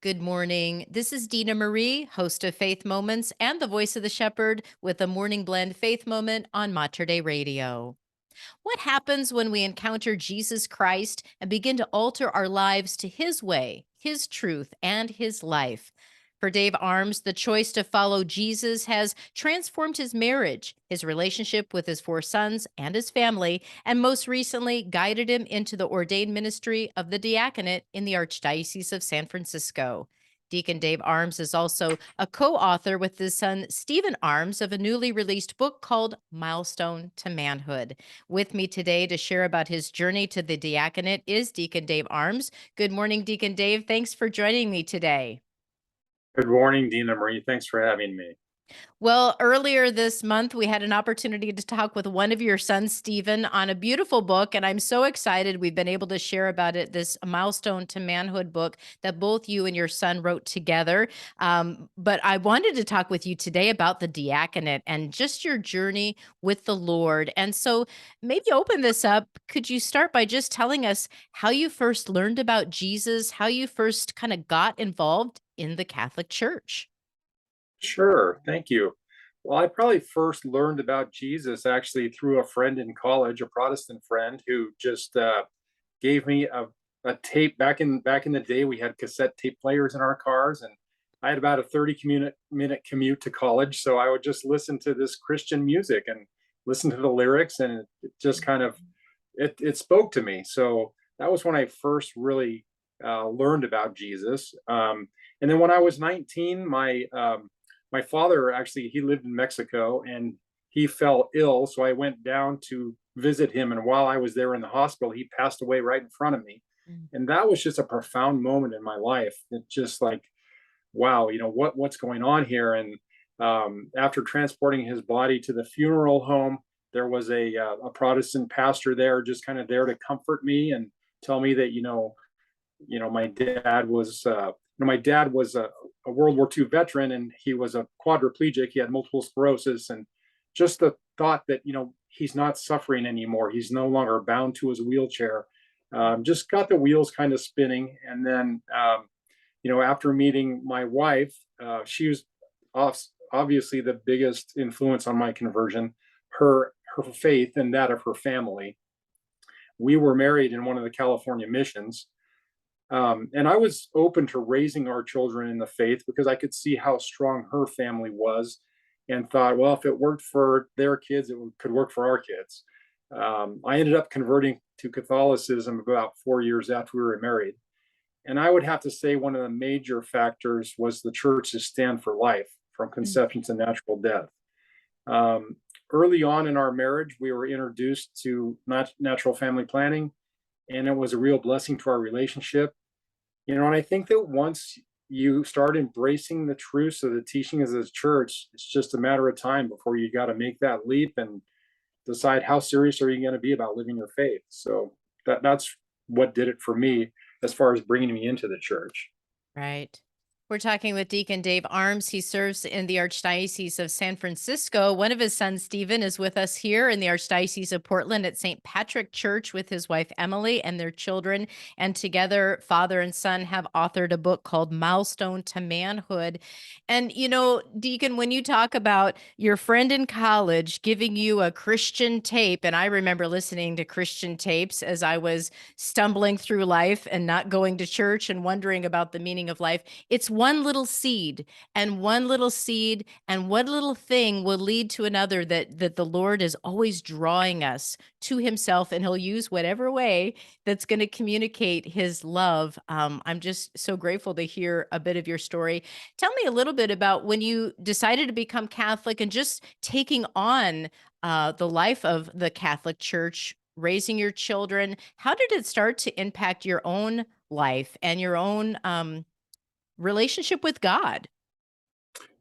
Good morning. This is Dina Marie, host of Faith Moments and the voice of the shepherd with a morning blend faith moment on Mater Dei Radio. What happens when we encounter Jesus Christ and begin to alter our lives to his way, his truth, and his life? For Dave Arms, the choice to follow Jesus has transformed his marriage, his relationship with his four sons and his family, and most recently guided him into the ordained ministry of the diaconate in the Archdiocese of San Francisco. Deacon Dave Arms is also a co author with his son Stephen Arms of a newly released book called Milestone to Manhood. With me today to share about his journey to the diaconate is Deacon Dave Arms. Good morning, Deacon Dave. Thanks for joining me today. Good morning, Dina Marie. Thanks for having me. Well, earlier this month, we had an opportunity to talk with one of your sons, Stephen, on a beautiful book, and I'm so excited we've been able to share about it, this Milestone to Manhood book that both you and your son wrote together. But I wanted to talk with you today about the diaconate and just your journey with the Lord. And so maybe open this up. Could you start by just telling us how you first learned about Jesus, how you first kind of got involved in the Catholic Church? Sure, thank you. Well, I probably first learned about Jesus actually through a friend in college, a Protestant friend who just gave me a tape. Back in the day. We had cassette tape players in our cars, and I had about a 30-minute commute to college, so I would just listen to this Christian music and listen to the lyrics, and it just kind of it spoke to me. So that was when I first really learned about Jesus. And then when I was 19, my father actually, he lived in Mexico and he fell ill, so I went down to visit him, and while I was there in the hospital, he passed away right in front of me. Mm. And that was just a profound moment in my life. It just like, wow, what's going on here? And after transporting his body to the funeral home, there was a Protestant pastor there, just kind of there to comfort me and tell me that my dad was a World War II veteran, and he was a quadriplegic. He had multiple sclerosis, and just the thought that he's not suffering anymore. He's no longer bound to his wheelchair. Just got the wheels kind of spinning. And then after meeting my wife, she was obviously the biggest influence on my conversion. Her faith and that of her family. We were married in one of the California missions. And I was open to raising our children in the faith because I could see how strong her family was, and thought, well, if it worked for their kids, could work for our kids. I ended up converting to Catholicism about 4 years after we were married. And I would have to say one of the major factors was the church's stand for life from Mm. conception to natural death. Um, Early on in our marriage, we were introduced to natural family planning, and it was a real blessing to our relationship. And I think that once you start embracing the truths of the teachings of the church, it's just a matter of time before you got to make that leap and decide how serious are you going to be about living your faith. So that's what did it for me as far as bringing me into the church. Right. We're talking with Deacon Dave Arms. He serves in the Archdiocese of San Francisco. One of his sons, Stephen, is with us here in the Archdiocese of Portland at St. Patrick Church with his wife, Emily, and their children. And together, father and son have authored a book called Milestone to Manhood. And, Deacon, when you talk about your friend in college giving you a Christian tape, and I remember listening to Christian tapes as I was stumbling through life and not going to church and wondering about the meaning of life. It's one little seed, and one little seed and one little thing will lead to another, that the Lord is always drawing us to himself, and he'll use whatever way that's going to communicate his love. I'm just so grateful to hear a bit of your story. Tell me a little bit about when you decided to become Catholic and just taking on the life of the Catholic Church, raising your children. How did it start to impact your own life and your own relationship with God?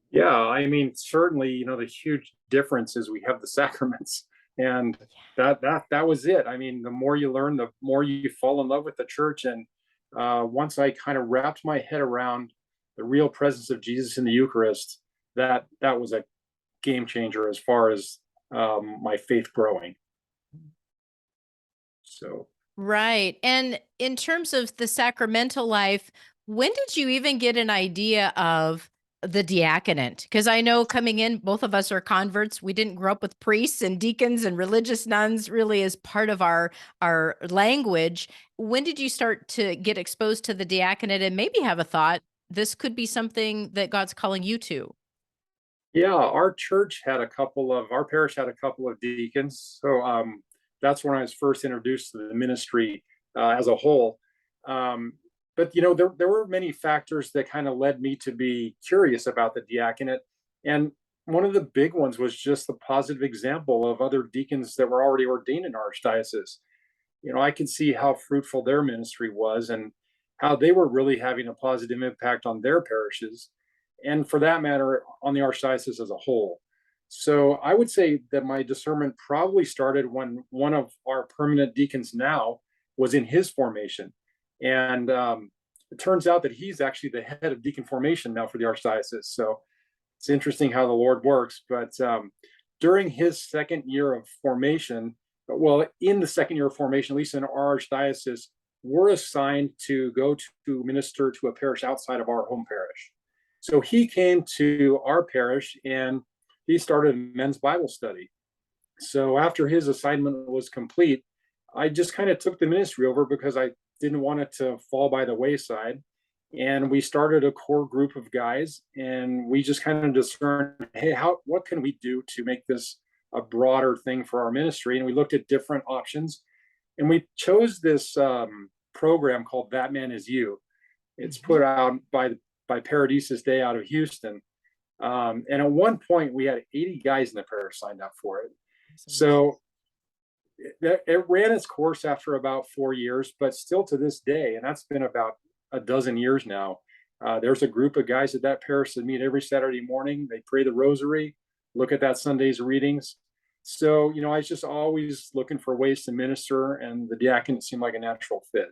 Yeah, I mean, certainly, the huge difference is we have the sacraments, and that was it. I mean, the more you learn, the more you fall in love with the church. And once I kind of wrapped my head around the real presence of Jesus in the Eucharist, that was a game changer as far as my faith growing. So Right. And in terms of the sacramental life, When did you even get an idea of the diaconate? Because I know coming in, both of us are converts. We didn't grow up with priests and deacons and religious nuns really as part of our language. When did you start to get exposed to the diaconate and maybe have a thought this could be something that God's calling you to? Yeah, our parish had a couple of deacons. So that's when I was first introduced to the ministry as a whole. Um, but there were many factors that kind of led me to be curious about the diaconate. And one of the big ones was just the positive example of other deacons that were already ordained in our archdiocese. I could see how fruitful their ministry was and how they were really having a positive impact on their parishes, and for that matter, on the archdiocese as a whole. So I would say that my discernment probably started when one of our permanent deacons now was in his formation. And it turns out that he's actually the head of deacon formation now for the archdiocese. So it's interesting how the Lord works. But during his second year of formation, well, in the second year of formation, at least in our archdiocese, we're assigned to go to minister to a parish outside of our home parish. So he came to our parish and he started a men's Bible study. So after his assignment was complete, I just kind of took the ministry over because I didn't want it to fall by the wayside. And we started a core group of guys, and we just kind of discerned, hey, what can we do to make this a broader thing for our ministry? And we looked at different options, and we chose this program called That Man Is You. It's put out by Paradisus Day out of Houston. And at one point, we had 80 guys in the parish signed up for it. So it ran its course after about 4 years, but still to this day, and that's been about a dozen years now. There's a group of guys at that parish that meet every Saturday morning. They pray the rosary, look at that Sunday's readings. So, I was just always looking for ways to minister, and the diaconate seemed like a natural fit.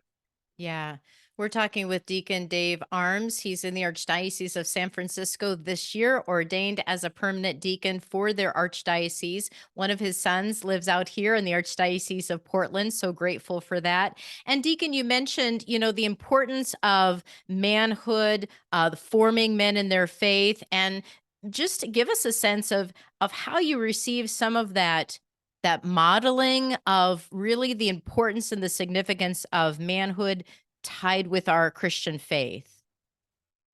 Yeah. We're talking with Deacon Dave Arms. He's in the Archdiocese of San Francisco this year, ordained as a permanent deacon for their archdiocese. One of his sons lives out here in the Archdiocese of Portland. So grateful for that. And Deacon, you mentioned, the importance of manhood, the forming men in their faith, and just give us a sense of how you receive some of that modeling of really the importance and the significance of manhood tied with our Christian faith.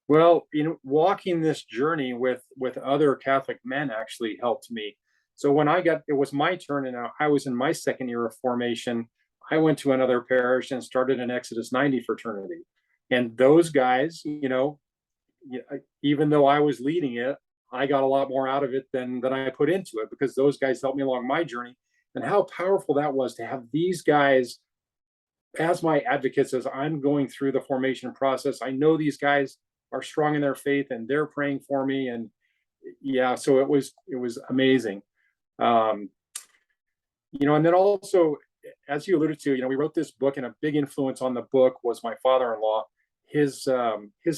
Well, walking this journey with other Catholic men actually helped me. So when it was my turn, and I was in my second year of formation. I went to another parish and started an Exodus 90 fraternity. And those guys, even though I was leading it, I got a lot more out of it than I put into it, because those guys helped me along my journey. And how powerful that was to have these guys as my advocates as I'm going through the formation process. I know these guys are strong in their faith and they're praying for me. And yeah, so it was amazing. Um, and then also, as you alluded to, we wrote this book, and a big influence on the book was my father-in-law. His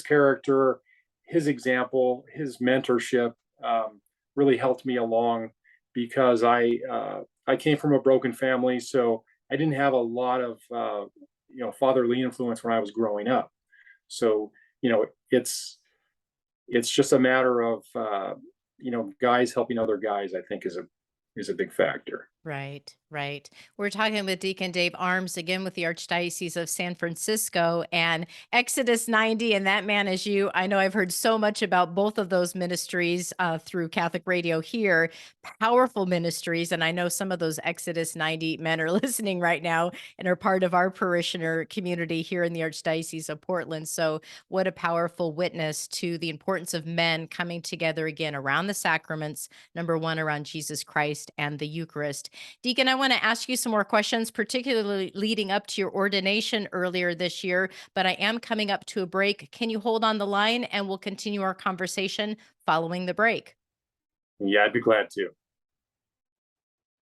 character, his example, his mentorship really helped me along, because I came from a broken family, so I didn't have a lot of fatherly influence when I was growing up. So it's just a matter of guys helping other guys. I think is a big factor. Right, right. We're talking with Deacon Dave Arms again with the Archdiocese of San Francisco and Exodus 90 and That Man Is You. I know I've heard so much about both of those ministries through Catholic radio here, powerful ministries. And I know some of those Exodus 90 men are listening right now and are part of our parishioner community here in the Archdiocese of Portland. So, what a powerful witness to the importance of men coming together again around the sacraments, number one, around Jesus Christ and the Eucharist. Deacon, I want to ask you some more questions, particularly leading up to your ordination earlier this year, but I am coming up to a break. Can you hold on the line and we'll continue our conversation following the break? Yeah, I'd be glad to.